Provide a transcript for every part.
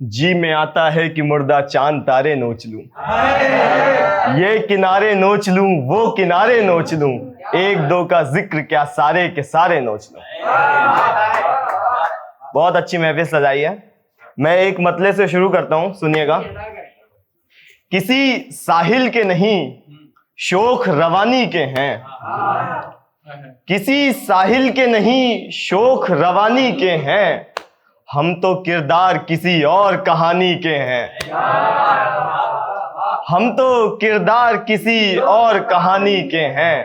जी में आता है कि मुर्दा चांद तारे नोच लूं, ये किनारे नोच लूं, वो किनारे नोच लूं, एक दो का जिक्र क्या सारे के सारे नोच लूं। बहुत अच्छी महफिल सजाई है। मैं एक मतले से शुरू करता हूं, सुनिएगा। किसी साहिल के नहीं शोख रवानी के हैं, किसी साहिल के नहीं शोख रवानी के हैं, हम तो किरदार किसी और कहानी के हैं, हम तो किरदार किसी और कहानी के हैं।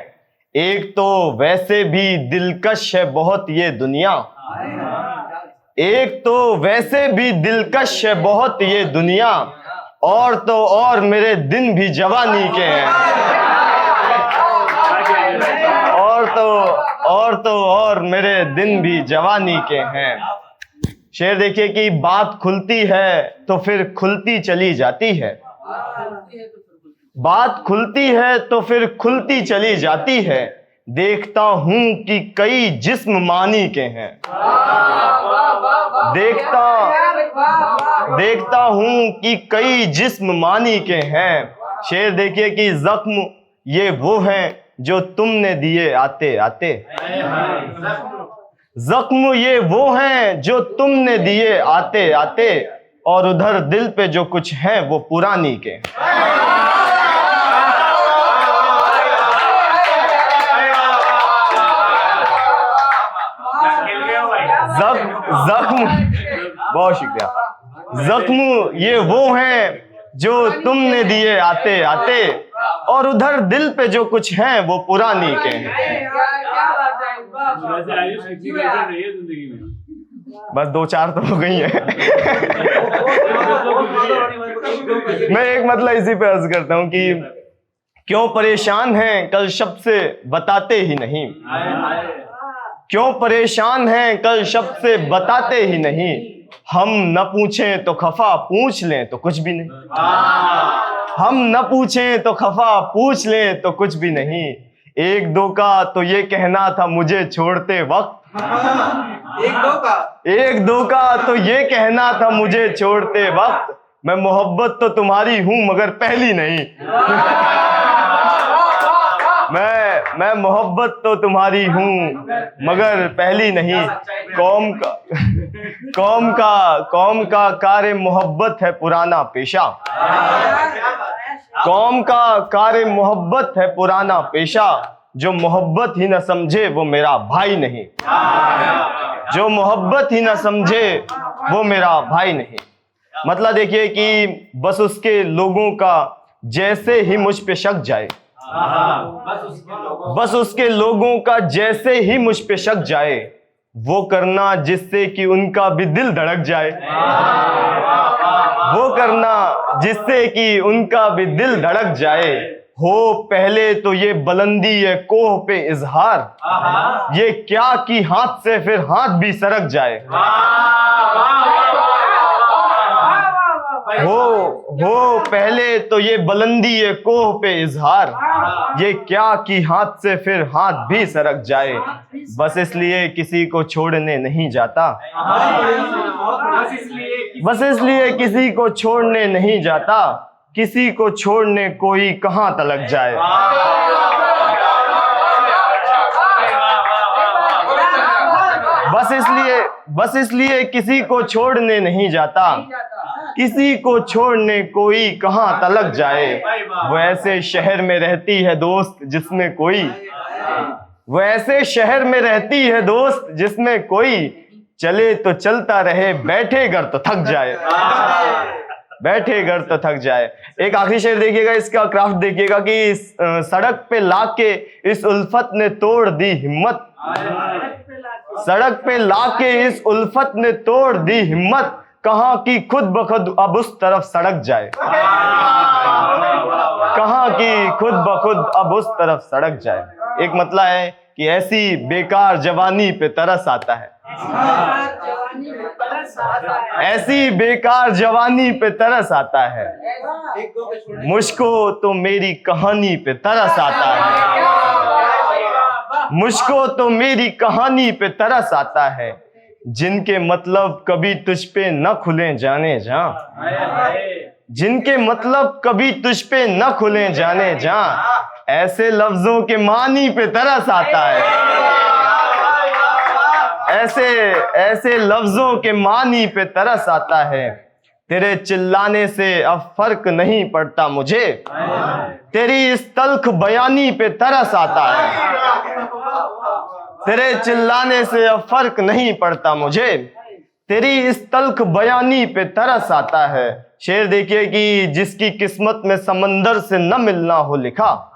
एक तो वैसे भी दिलकश है बहुत ये दुनिया, एक तो वैसे भी दिलकश है बहुत ये दुनिया, और तो और मेरे दिन भी जवानी के हैं, और तो और मेरे दिन भी जवानी के हैं। शेर देखिए कि बात खुलती है तो फिर खुलती चली जाती है, बात खुलती है तो फिर खुलती चली जाती है, देखता हूं कि कई जिस्म मानी के हैं, देखता हूं कि कई जिस्म मानी के हैं। शेर देखिए कि जख्म ये वो हैं जो तुमने दिए आते आते, जख्म ये वो हैं जो तुमने दिए आते आते, और उधर दिल पे जो कुछ है वो पुरानी के। जख्म, बहुत शुक्रिया। जख्म ये वो हैं जो तुमने दिए आते आते, और उधर दिल पे जो कुछ है वो पुरानी के हैं। बस दो चार तो हो गई है। मैं एक मतलब इसी पे अर्ज करता हूं कि क्यों परेशान हैं कल शब्द से बताते ही नहीं, क्यों परेशान हैं कल शब्द से बताते ही नहीं, हम न पूछें तो खफा पूछ लें तो कुछ भी नहीं, हम न पूछें तो खफा पूछ लें तो कुछ भी नहीं। एक दो का तो ये कहना था मुझे छोड़ते वक्त, एक दो का तो ये कहना था मुझे छोड़ते वक्त, मैं मोहब्बत तो तुम्हारी हूं मगर पहली नहीं, मैं मोहब्बत तो तुम्हारी हूं मगर पहली नहीं। कौम का कार्य मोहब्बत है पुराना पेशा, कौम का कार्य मोहब्बत है पुराना पेशा, जो मोहब्बत ही न समझे वो मेरा भाई नहीं, जो मोहब्बत ही न समझे वो मेरा भाई नहीं। मतलब देखिए कि बस उसके लोगों का जैसे ही मुझ पे शक जाए, बस उसके लोगों का जैसे ही मुझ पे शक जाए, वो करना जिससे कि उनका भी दिल धड़क जाए, वो करना जिससे कि उनका भी दिल धड़क जाए। हो पहले तो ये बुलंदी है कोह पे इजहार, ये क्या कि हाथ से फिर हाथ भी सरक जाए, हो पहले तो ये बुलंदी है कोह पे इजहार, ये क्या कि हाथ से फिर हाथ भी सरक जाए। बस इसलिए किसी को छोड़ने नहीं जाता, बस इसलिए किसी को छोड़ने नहीं जाता, किसी को छोड़ने कोई कहां तलक जाए। बस इसलिए किसी को छोड़ने नहीं जाता, किसी को छोड़ने कोई कहां तलक जाए। वो ऐसे शहर में रहती है दोस्त जिसमें कोई, वो ऐसे शहर में रहती है दोस्त जिसमें कोई, चले तो चलता रहे बैठे घर तो थक जाए, बैठे घर तो थक जाए। एक आखिरी शेर देखिएगा, इसका क्राफ्ट देखिएगा कि सड़क पे लाके इस उल्फत ने तोड़ दी हिम्मत, सड़क पे लाके इस उल्फत ने तोड़ दी हिम्मत, कहां की खुद बखुद अब उस तरफ सड़क जाए, कहां की खुद बखुद अब उस तरफ सड़क जाए। एक मतलब है कि ऐसी बेकार जवानी पे तरस आता है, ऐसी बेकार जवानी पे तरस आता है, मुझको तो मेरी कहानी पे तरस आता है, मुझको तो मेरी कहानी पे तरस आता है, जिनके मतलब कभी तुझ पे न खुले जाने जा, जिनके मतलब कभी तुझ पे न खुले जाने जा, ऐसे लफ्जों के मानी पे तरस आता है, ऐसे लफ्जों के मानी पे तरस आता है। तेरे चिल्लाने से अब फर्क नहीं पड़ता मुझे, तेरी इस तल्ख बयानी पे तरस आता है। तेरे चिल्लाने से अब फर्क नहीं पड़ता मुझे, तेरी इस तल्ख बयानी पे तरस आता है। शेर देखिए कि जिसकी किस्मत में समंदर से न मिलना हो लिखा,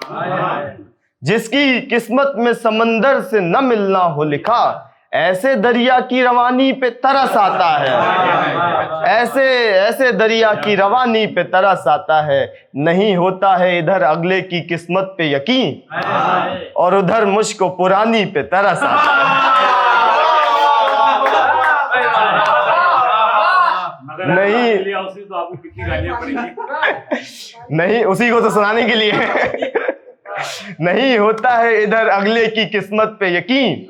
जिसकी किस्मत में समंदर से न मिलना हो लिखा, ऐसे दरिया की रवानी पे तरस आता है, ऐसे दरिया की रवानी पे तरस आता है। नहीं होता है इधर अगले की किस्मत पे यकीन, और उधर मुझको पुरानी पे तरस आता है। नहीं, उसी को तो सुनाने के लिए। नहीं होता है इधर अगले की किस्मत पे यकीन,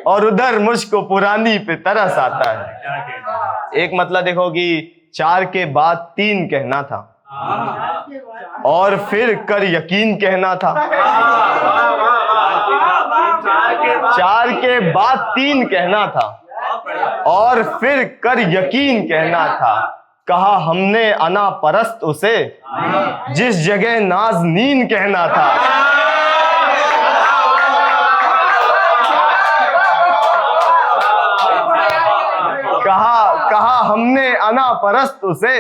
और उधर मुझको पुरानी पे तरस आता है। एक मतलब देखो कि 4 के बाद 3 कहना था, और फिर कर यकीन कहना था। 4 के बाद 3 कहना था, और फिर कर यकीन कहना था। कहा हमने अना परस्त उसे, जिस जगह नाज़नीन कहना था। कहा हमने अना परस्त उसे,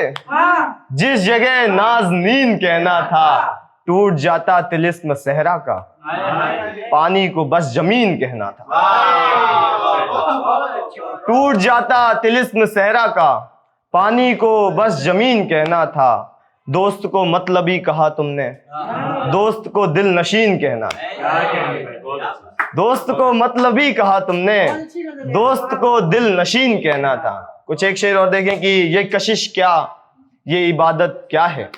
जिस जगह नाज़नीन कहना था। टूट जाता तिलिस्म सहरा का, पानी को बस जमीन कहना था। टूट जाता तिलिस्म सहरा का, पानी को बस जमीन कहना था। दोस्त को मतलबी कहा तुमने, दोस्त को दिल नशीन कहना। दोस्त को मतलबी कहा तुमने, दोस्त को दिल नशीन कहना था। कुछ एक शेर और देखें कि ये कशिश क्या, ये इबादत क्या है।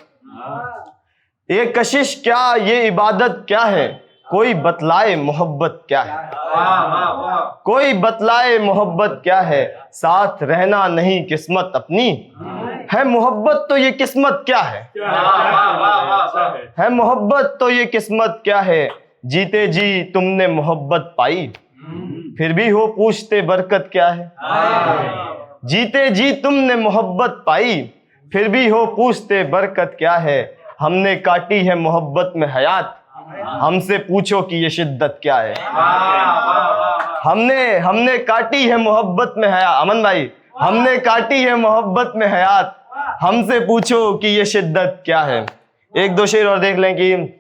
ये कशिश क्या, ये इबादत क्या है। कोई बतलाए मोहब्बत क्या है, कोई बतलाए मोहब्बत क्या है। साथ रहना नहीं किस्मत अपनी है, मोहब्बत तो ये किस्मत क्या है मोहब्बत तो ये किस्मत क्या है। जीते जी तुमने मोहब्बत पाई, फिर भी हो पूछते बरकत क्या है। जीते जी तुमने मोहब्बत पाई, फिर भी हो पूछते बरकत क्या है। हमने काटी है मोहब्बत में हयात, हमसे पूछो कि ये शिद्दत क्या है। हमने काटी है मोहब्बत में हयात, अमन भाई, हमने काटी है मोहब्बत में हयात, हमसे पूछो कि ये शिद्दत क्या है। एक दो शेर और देख लें कि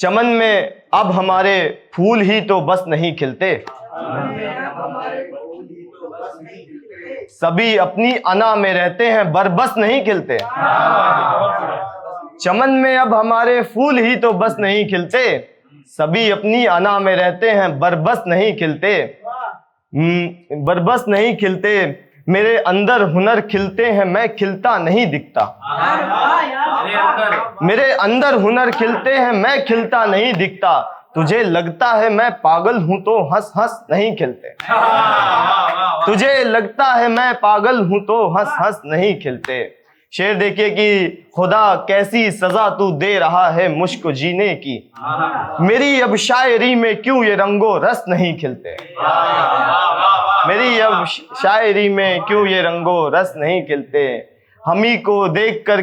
चमन में अब हमारे फूल ही तो बस नहीं खिलते, सभी अपनी अना में रहते हैं बरबस नहीं खिलते। चमन में अब हमारे फूल ही तो बस नहीं खिलते, सभी अपनी अना में रहते हैं बरबस नहीं खिलते। बरबस नहीं खिलते, मेरे अंदर हुनर खिलते हैं मैं खिलता नहीं दिखता। मेरे अंदर हुनर खिलते हैं मैं खिलता नहीं दिखता। तुझे लगता है मैं पागल हूं तो हंस हंस नहीं खिलते। तुझे लगता है मैं पागल हूं तो हंस हंस नहीं खिलते। शेर देखिए कि खुदा कैसी सजा तू दे रहा है मुझको जीने की, मेरी अब शायरी में क्यों ये रंगो रस नहीं खिलते। मेरी अब शायरी में क्यों ये रंगो रस नहीं खिलते। हमी को देखकर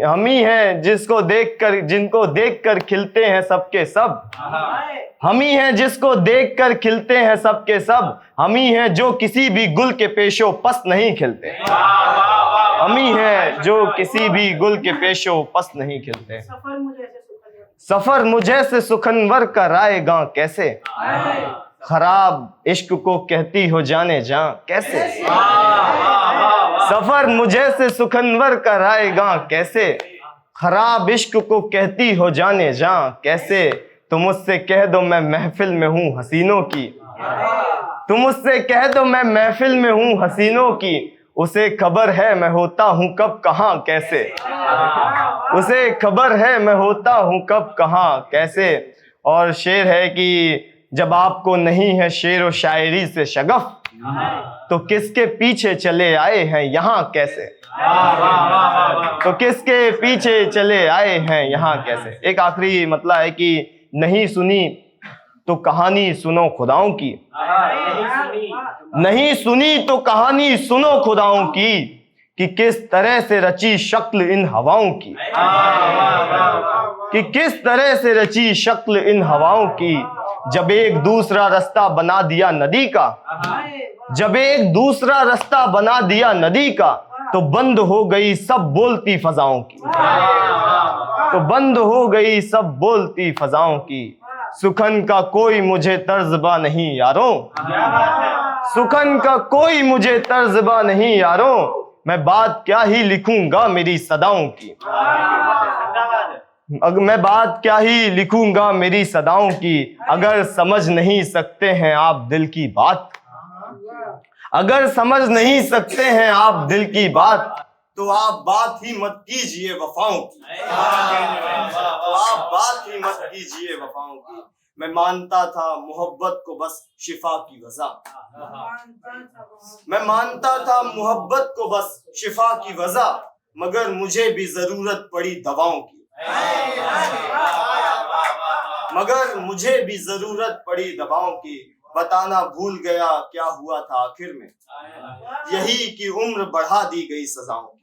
हमी हैं जिसको देखकर, जिनको देखकर खिलते हैं सबके सब। हमी हैं जिसको देखकर खिलते हैं सबके सब। हमी हैं जो किसी भी गुल के पेशो पस नहीं खिलते। हमी हैं जो किसी भी गुल के पेशो पस नहीं खिलते। सफर मुझे से सुखनवर का रायगां कैसे, खराब इश्क को कहती हो जाने जा कैसे। सफर मुझे से सुखनवर का रायगां कैसे, खराब इश्क को कहती हो जाने जा कैसे। तुम मुझसे कह दो मैं महफिल में हूँ हसीनों की, तुम मुझसे कह दो मैं महफिल में हूँ हसीनों की। उसे खबर है मैं होता हूँ कब कहाँ कैसे। उसे खबर है मैं होता हूँ कब कहाँ कैसे। और शेर है कि जब आपको नहीं है शेर व शायरी से शगफ, तो किसके पीछे चले आए हैं यहाँ कैसे? तो किसके पीछे चले आए हैं यहाँ कैसे? एक आखिरी मतलब है कि नहीं सुनी तो कहानी सुनो खुदाओं की, नहीं सुनी तो कहानी सुनो खुदाओं की, कि किस तरह से रची शक्ल इन हवाओं की, कि किस तरह से रची शक्ल इन हवाओं की। जब एक दूसरा रास्ता बना दिया नदी का, जब एक दूसरा रास्ता बना दिया नदी का, तो बंद हो गई सब बोलती फजाओं की, तो बंद हो गई सब बोलती फजाओं की। सुखन का कोई मुझे तर्जबा नहीं यारों, सुखन का कोई मुझे तर्जबा नहीं यारों, मैं बात क्या ही लिखूंगा मेरी सदाओं की, मैं बात क्या ही लिखूंगा मेरी सदाओं की। अगर समझ नहीं सकते हैं आप दिल की बात, अगर समझ नहीं सकते हैं आप दिल की बात, तो आप बात ही मत कीजिए वफाओं की, तो आप बात ही मत कीजिए वफाओं की। मैं मानता था मोहब्बत को बस शिफा की वजह, मैं मानता था मोहब्बत को बस शिफा की वजह, मगर मुझे भी जरूरत पड़ी दवाओं की, मगर मुझे भी जरूरत पड़ी दवाओं की। बताना भूल गया क्या हुआ था आखिर में, यही कि उम्र बढ़ा दी गई सजाओं की।